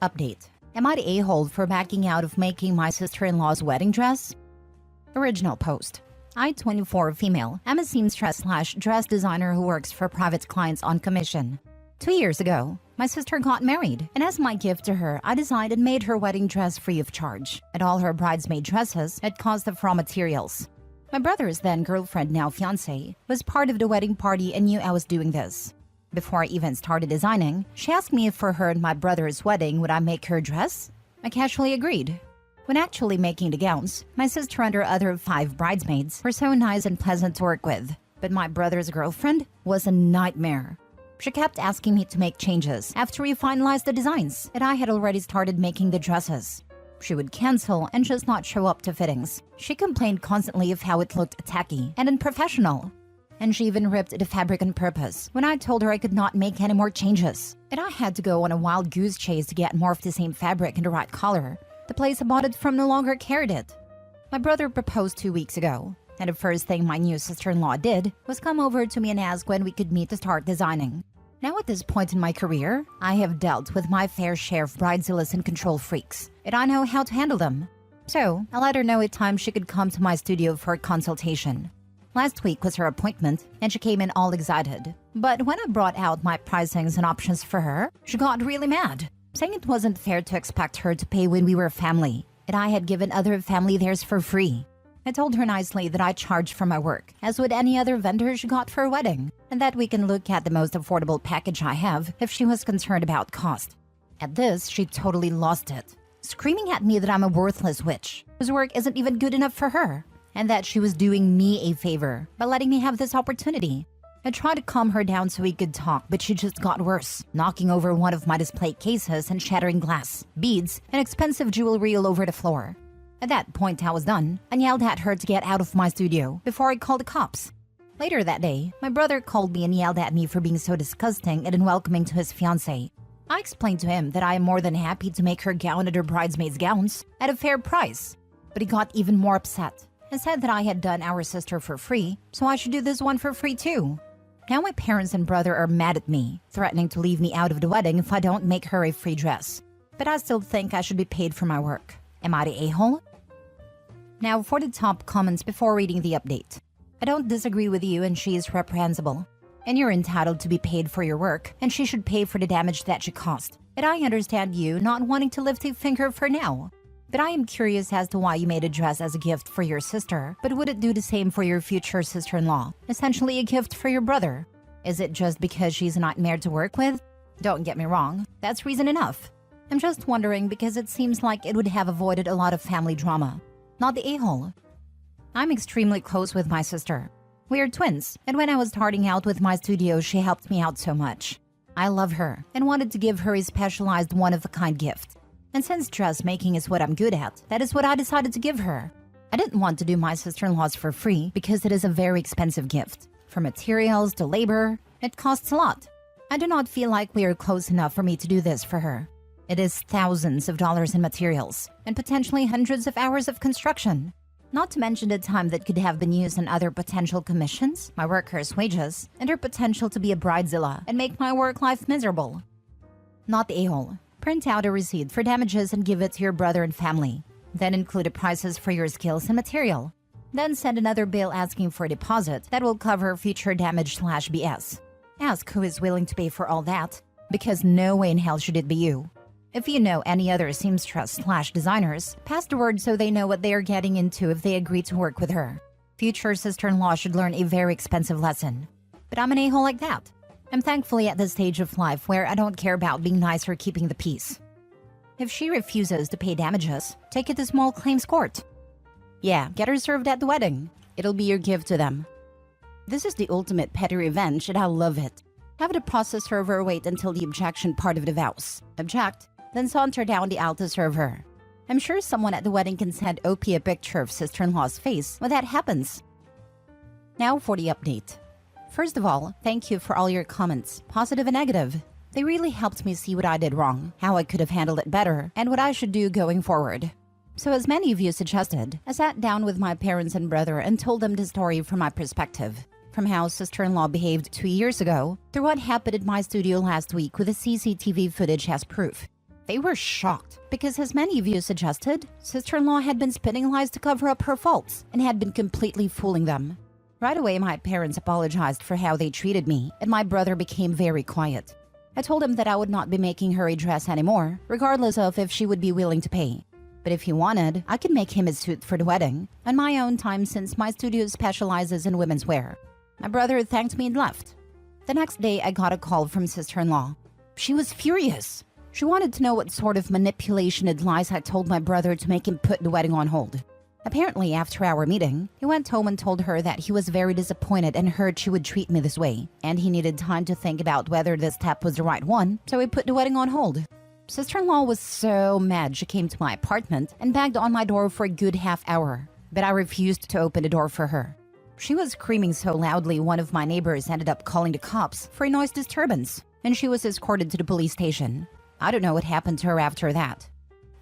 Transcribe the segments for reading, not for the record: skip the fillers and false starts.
Update. Am I the a-hole for backing out of making my sister-in-law's wedding dress? Original post. I, 24, female, am a seamstress/dress designer who works for private clients on commission. 2 years ago, my sister got married, and as my gift to her, I designed and made her wedding dress free of charge, and all her bridesmaid dresses at cost of raw materials. My brother's then girlfriend, now fiancé, was part of the wedding party and knew I was doing this. Before I even started designing, she asked me if for her and my brother's wedding would I make her dress? I casually agreed. When actually making the gowns, my sister and her other 5 bridesmaids were so nice and pleasant to work with, but my brother's girlfriend was a nightmare. She kept asking me to make changes after we finalized the designs, and I had already started making the dresses. She would cancel and just not show up to fittings. She complained constantly of how it looked tacky and unprofessional. And she even ripped the fabric on purpose when I told her I could not make any more changes. And I had to go on a wild goose chase to get more of the same fabric in the right color. The place I bought it from no longer carried it. My brother proposed 2 weeks ago, and the first thing my new sister-in-law did was come over to me and ask when we could meet to start designing. Now at this point in my career, I have dealt with my fair share of bridezillas and control freaks, and I know how to handle them. So I let her know at times she could come to my studio for a consultation. Last week was her appointment, and she came in all excited. But when I brought out my pricings and options for her, she got really mad, saying it wasn't fair to expect her to pay when we were family, and I had given other family theirs for free. I told her nicely that I charged for my work, as would any other vendor she got for a wedding, and that we can look at the most affordable package I have if she was concerned about cost. At this, she totally lost it, screaming at me that I'm a worthless witch, whose work isn't even good enough for her, and that she was doing me a favor by letting me have this opportunity. I tried to calm her down so we could talk, but she just got worse, knocking over one of my display cases and shattering glass, beads, and expensive jewelry all over the floor. At that point, I was done and yelled at her to get out of my studio before I called the cops. Later that day, my brother called me and yelled at me for being so disgusting and unwelcoming to his fiancée. I explained to him that I am more than happy to make her gown and her bridesmaids' gowns at a fair price, but he got even more upset and said that I had done our sister for free, so I should do this one for free too. Now my parents and brother are mad at me, threatening to leave me out of the wedding if I don't make her a free dress. But I still think I should be paid for my work. Am I the a-hole? Now for the top comments before reading the update. I don't disagree with you, and she is reprehensible. And you're entitled to be paid for your work, and she should pay for the damage that she caused. And I understand you not wanting to lift a finger for now. But I am curious as to why you made a dress as a gift for your sister, but would it do the same for your future sister-in-law? Essentially a gift for your brother. Is it just because she's a nightmare to work with? Don't get me wrong, that's reason enough. I'm just wondering because it seems like it would have avoided a lot of family drama. Not the a-hole. I'm extremely close with my sister. We are twins, and when I was starting out with my studio, she helped me out so much. I love her and wanted to give her a specialized one-of-a-kind gift. And since dressmaking is what I'm good at, that is what I decided to give her. I didn't want to do my sister-in-law's for free because it is a very expensive gift. From materials to labor, it costs a lot. I do not feel like we are close enough for me to do this for her. It is thousands of dollars in materials and potentially hundreds of hours of construction. Not to mention the time that could have been used on other potential commissions, my workers' wages, and her potential to be a bridezilla and make my work life miserable. Not the a-hole. Print out a receipt for damages and give it to your brother and family. Then include the prices for your skills and material. Then send another bill asking for a deposit that will cover future damage/BS. Ask who is willing to pay for all that, because no way in hell should it be you. If you know any other seamstress/designers, pass the word so they know what they are getting into if they agree to work with her. Future sister-in-law should learn a very expensive lesson. But I'm an a-hole like that. I'm thankfully at this stage of life where I don't care about being nice or keeping the peace. If she refuses to pay damages, take it to small claims court. Yeah, get her served at the wedding. It'll be your gift to them. This is the ultimate petty revenge, and I love it. Have the process server wait until the objection part of the vows. Object, then saunter down the aisle to serve her. I'm sure someone at the wedding can send OP a picture of sister-in-law's face when that happens. Now for the update. First of all, thank you for all your comments, positive and negative. They really helped me see what I did wrong, how I could have handled it better, and what I should do going forward. So as many of you suggested, I sat down with my parents and brother and told them the story from my perspective. From how sister-in-law behaved 2 years ago, to what happened at my studio last week with the CCTV footage as proof. They were shocked because, as many of you suggested, sister-in-law had been spinning lies to cover up her faults and had been completely fooling them. Right away, my parents apologized for how they treated me, and my brother became very quiet. I told him that I would not be making her a dress anymore, regardless of if she would be willing to pay. But if he wanted, I could make him a suit for the wedding, on my own time since my studio specializes in women's wear. My brother thanked me and left. The next day, I got a call from sister-in-law. She was furious. She wanted to know what sort of manipulation and lies I told my brother to make him put the wedding on hold. Apparently, after our meeting, he went home and told her that he was very disappointed and hurt she would treat me this way, and he needed time to think about whether this step was the right one, so he put the wedding on hold. Sister-in-law was so mad she came to my apartment and banged on my door for a good half hour, but I refused to open the door for her. She was screaming so loudly one of my neighbors ended up calling the cops for a noise disturbance, and she was escorted to the police station. I don't know what happened to her after that.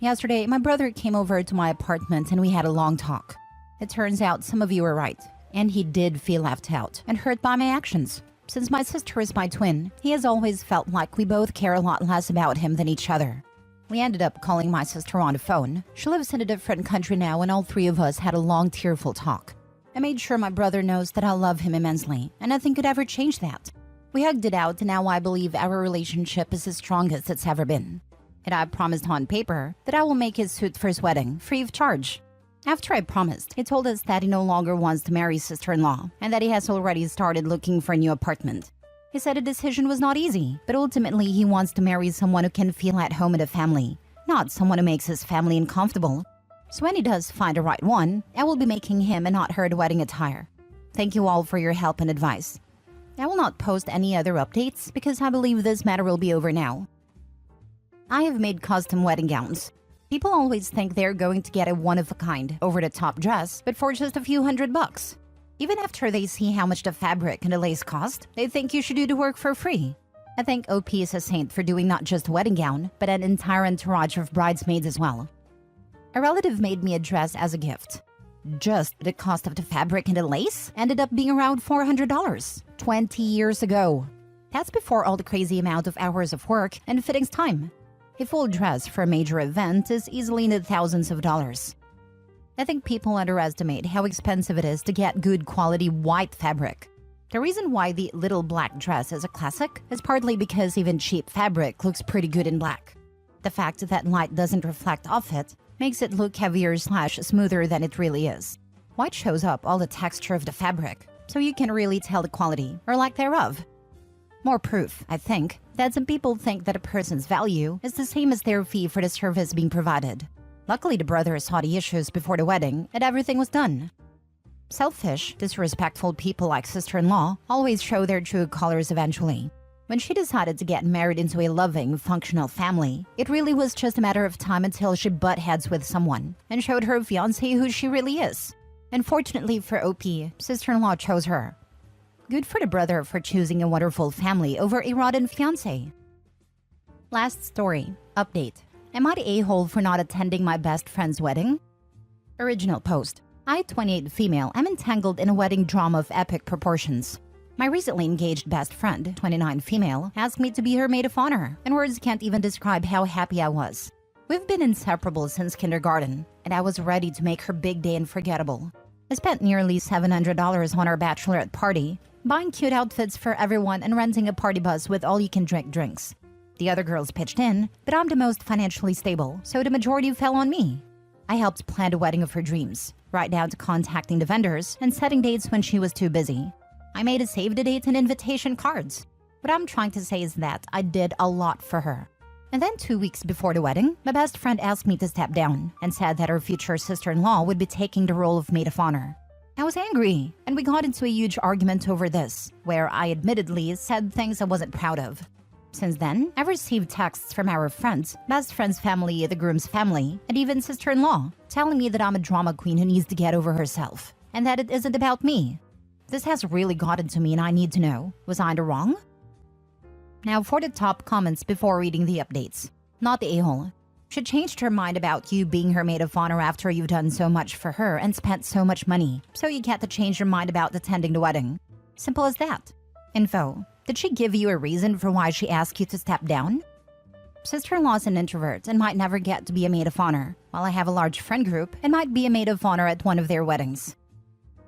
Yesterday, my brother came over to my apartment and we had a long talk. It turns out some of you were right, and he did feel left out and hurt by my actions. Since my sister is my twin, he has always felt like we both care a lot less about him than each other. We ended up calling my sister on the phone. She lives in a different country now, and all three of us had a long, tearful talk. I made sure my brother knows that I love him immensely, and nothing could ever change that. We hugged it out, and now I believe our relationship is as strong as it's ever been. And I promised on paper that I will make his suit for his wedding, free of charge. After I promised, he told us that he no longer wants to marry sister-in-law, and that he has already started looking for a new apartment. He said the decision was not easy, but ultimately he wants to marry someone who can feel at home in a family, not someone who makes his family uncomfortable. So when he does find the right one, I will be making him and not her the wedding attire. Thank you all for your help and advice. I will not post any other updates because I believe this matter will be over now. I have made custom wedding gowns. People always think they're going to get a one-of-a-kind, over-the-top dress, but for just a few $100. Even after they see how much the fabric and the lace cost, they think you should do the work for free. I think OP is a saint for doing not just a wedding gown, but an entire entourage of bridesmaids as well. A relative made me a dress as a gift. Just the cost of the fabric and the lace ended up being around $400, 20 years ago. That's before all the crazy amount of hours of work and fittings time. A full dress for a major event is easily in the thousands of dollars. I think people underestimate how expensive it is to get good quality white fabric. The reason why the little black dress is a classic is partly because even cheap fabric looks pretty good in black. The fact that light doesn't reflect off it makes it look heavier/smoother than it really is. White shows up all the texture of the fabric, so you can really tell the quality, or lack thereof. More proof, I think, that some people think that a person's value is the same as their fee for the service being provided. Luckily, the brothers saw the issues before the wedding, and everything was done. Selfish, disrespectful people like sister-in-law always show their true colors eventually. When she decided to get married into a loving, functional family, it really was just a matter of time until she butt heads with someone and showed her fiancé who she really is. Unfortunately for OP, sister-in-law chose her. Good for the brother for choosing a wonderful family over a rotten fiancé. Last story. Update. Am I the a-hole for not attending my best friend's wedding? Original post. I, 28 female, am entangled in a wedding drama of epic proportions. My recently engaged best friend, 29 female, asked me to be her maid of honor, and words can't even describe how happy I was. We've been inseparable since kindergarten, and I was ready to make her big day unforgettable. I spent nearly $700 on our bachelorette party, buying cute outfits for everyone and renting a party bus with all-you-can-drink drinks. The other girls pitched in, but I'm the most financially stable, so the majority fell on me. I helped plan the wedding of her dreams, right down to contacting the vendors and setting dates when she was too busy. I made a save the date and invitation cards. What I'm trying to say is that I did a lot for her. And then 2 weeks before the wedding, my best friend asked me to step down and said that her future sister-in-law would be taking the role of maid of honor. I was angry, and we got into a huge argument over this, where I admittedly said things I wasn't proud of. Since then, I've received texts from our friends, best friend's family, the groom's family, and even sister-in-law, telling me that I'm a drama queen who needs to get over herself, and that it isn't about me. This has really gotten to me and I need to know, was I in the wrong? Now for the top comments before reading the updates. Not the a-hole. She changed her mind about you being her maid of honor after you've done so much for her and spent so much money, so you get to change your mind about attending the wedding. Simple as that. Info. Did she give you a reason for why she asked you to step down? Sister-in-law is an introvert and might never get to be a maid of honor, while I have a large friend group and might be a maid of honor at one of their weddings.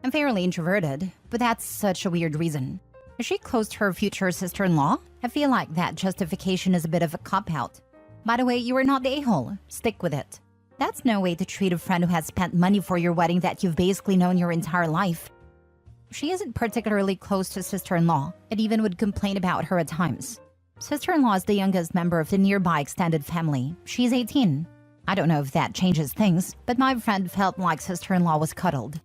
I'm fairly introverted, but that's such a weird reason. Is she close to her future sister-in-law? I feel like that justification is a bit of a cop-out. By the way, you are not the a-hole. Stick with it. That's no way to treat a friend who has spent money for your wedding that you've basically known your entire life. She isn't particularly close to sister-in-law, and even would complain about her at times. Sister-in-law is the youngest member of the nearby extended family. She's 18. I don't know if that changes things, but my friend felt like sister-in-law was cuddled.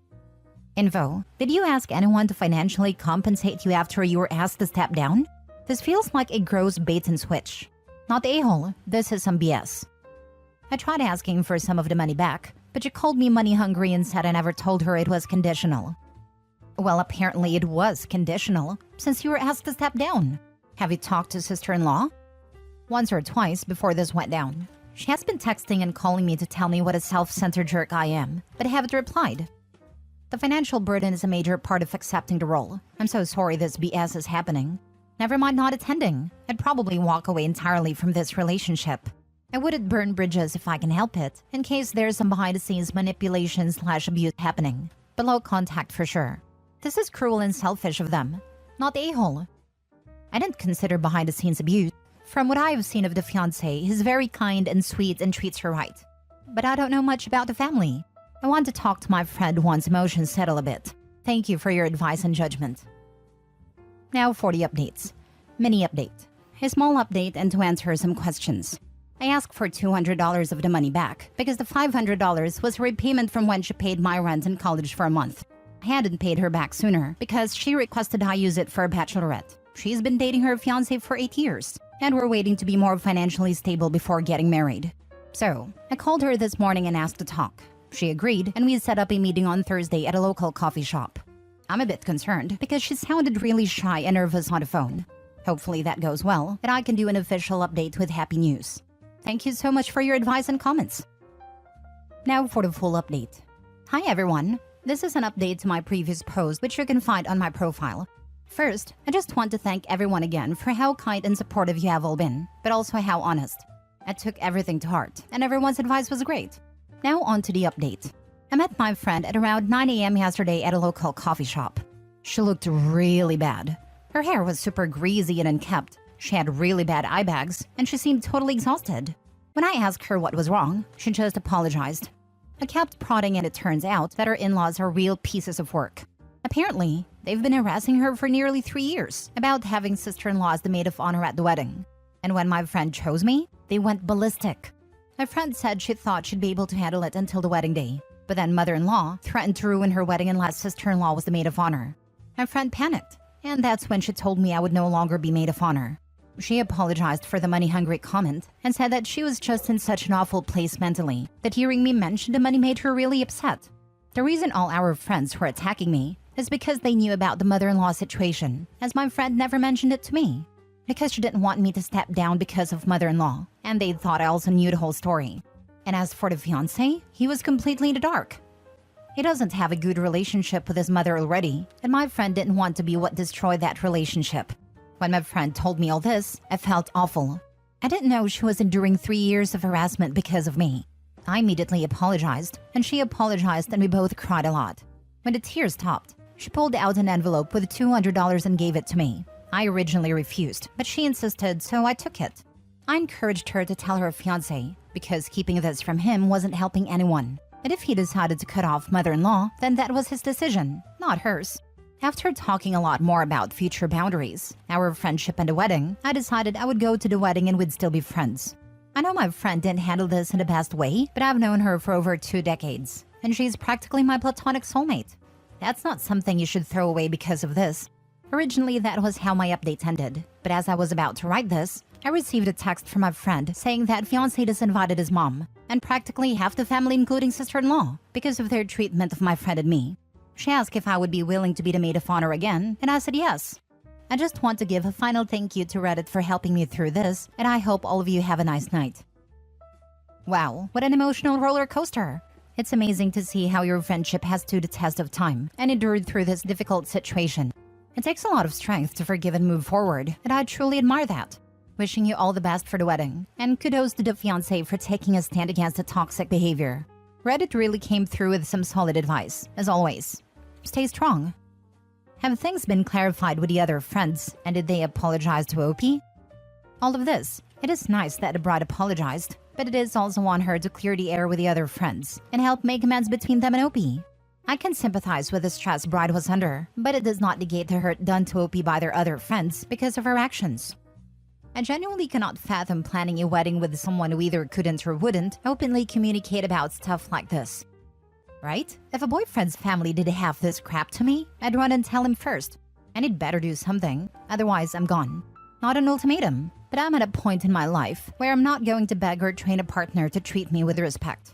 Info: did you ask anyone to financially compensate you after you were asked to step down? This feels like a gross bait and switch. Not the a-hole, this is some BS. I tried asking for some of the money back, but she called me money hungry and said I never told her it was conditional. Well, apparently it was conditional, since you were asked to step down. Have you talked to sister-in-law? Once or twice before this went down. She has been texting and calling me to tell me what a self-centered jerk I am, but I haven't replied. The financial burden is a major part of accepting the role. I'm so sorry this BS is happening. Never mind not attending. I'd probably walk away entirely from this relationship. I wouldn't burn bridges if I can help it, in case there's some behind-the-scenes manipulation/abuse happening. Below contact for sure. This is cruel and selfish of them. Not the a-hole. I didn't consider behind-the-scenes abuse. From what I have seen of the fiancé, he's very kind and sweet and treats her right. But I don't know much about the family. I want to talk to my friend once emotions settle a bit. Thank you for your advice and judgment. Now for the updates. Mini update. A small update and to answer some questions. I asked for $200 of the money back because the $500 was a repayment from when she paid my rent in college for a month. I hadn't paid her back sooner because she requested I use it for a bachelorette. She's been dating her fiancé for 8 years, and we're waiting to be more financially stable before getting married. So, I called her this morning and asked to talk. She agreed, and we set up a meeting on Thursday at a local coffee shop. I'm a bit concerned because she sounded really shy and nervous on the phone. Hopefully that goes well, and I can do an official update with happy news. Thank you so much for your advice and comments. Now for the full update. Hi everyone. This is an update to my previous post, which you can find on my profile. First, I just want to thank everyone again for how kind and supportive you have all been, but also how honest. I took everything to heart, and everyone's advice was great. Now on to the update. I met my friend at around 9 a.m. yesterday at a local coffee shop. She looked really bad. Her hair was super greasy and unkempt. She had really bad eye bags, and she seemed totally exhausted. When I asked her what was wrong, she just apologized. I kept prodding, and it turns out that her in-laws are real pieces of work. Apparently, they've been harassing her for nearly 3 years about having sister-in-law as the maid of honor at the wedding. And when my friend chose me, they went ballistic. My friend said she thought she'd be able to handle it until the wedding day, but then mother-in-law threatened to ruin her wedding unless sister-in-law was the maid of honor. My friend panicked, and that's when she told me I would no longer be maid of honor. She apologized for the money-hungry comment and said that she was just in such an awful place mentally that hearing me mention the money made her really upset. The reason all our friends were attacking me is because they knew about the mother-in-law situation, as my friend never mentioned it to me. Because she didn't want me to step down because of mother-in-law, and they thought I also knew the whole story. And as for the fiancé, he was completely in the dark. He doesn't have a good relationship with his mother already, and my friend didn't want to be what destroyed that relationship. When my friend told me all this, I felt awful. I didn't know she was enduring 3 years of harassment because of me. I immediately apologized, and she apologized, and we both cried a lot. When the tears stopped, she pulled out an envelope with $200 and gave it to me. I originally refused, but she insisted, so I took it. I encouraged her to tell her fiancé, because keeping this from him wasn't helping anyone. And if he decided to cut off mother-in-law, then that was his decision, not hers. After talking a lot more about future boundaries, our friendship and the wedding, I decided I would go to the wedding and we'd still be friends. I know my friend didn't handle this in the best way, but I've known her for over 2 decades, and she's practically my platonic soulmate. That's not something you should throw away because of this. Originally, that was how my update ended, but as I was about to write this, I received a text from my friend saying that fiancé disinvited his mom, and practically half the family including sister-in-law, because of their treatment of my friend and me. She asked if I would be willing to be the maid of honor again, and I said yes. I just want to give a final thank you to Reddit for helping me through this, and I hope all of you have a nice night. Wow, what an emotional roller coaster! It's amazing to see how your friendship has stood the test of time and endured through this difficult situation. It takes a lot of strength to forgive and move forward, and I truly admire that. Wishing you all the best for the wedding. And kudos to the fiancé for taking a stand against the toxic behavior. Reddit really came through with some solid advice, as always. Stay strong. Have things been clarified with the other friends, and did they apologize to OP? All of this, it is nice that the bride apologized, but it is also on her to clear the air with the other friends and help make amends between them and OP. I can sympathize with the stress bride was under, but it does not negate the hurt done to OP by their other friends because of her actions. I genuinely cannot fathom planning a wedding with someone who either couldn't or wouldn't openly communicate about stuff like this. Right? If a boyfriend's family did half this crap to me, I'd run and tell him first. And he'd better do something, otherwise I'm gone. Not an ultimatum, but I'm at a point in my life where I'm not going to beg or train a partner to treat me with respect.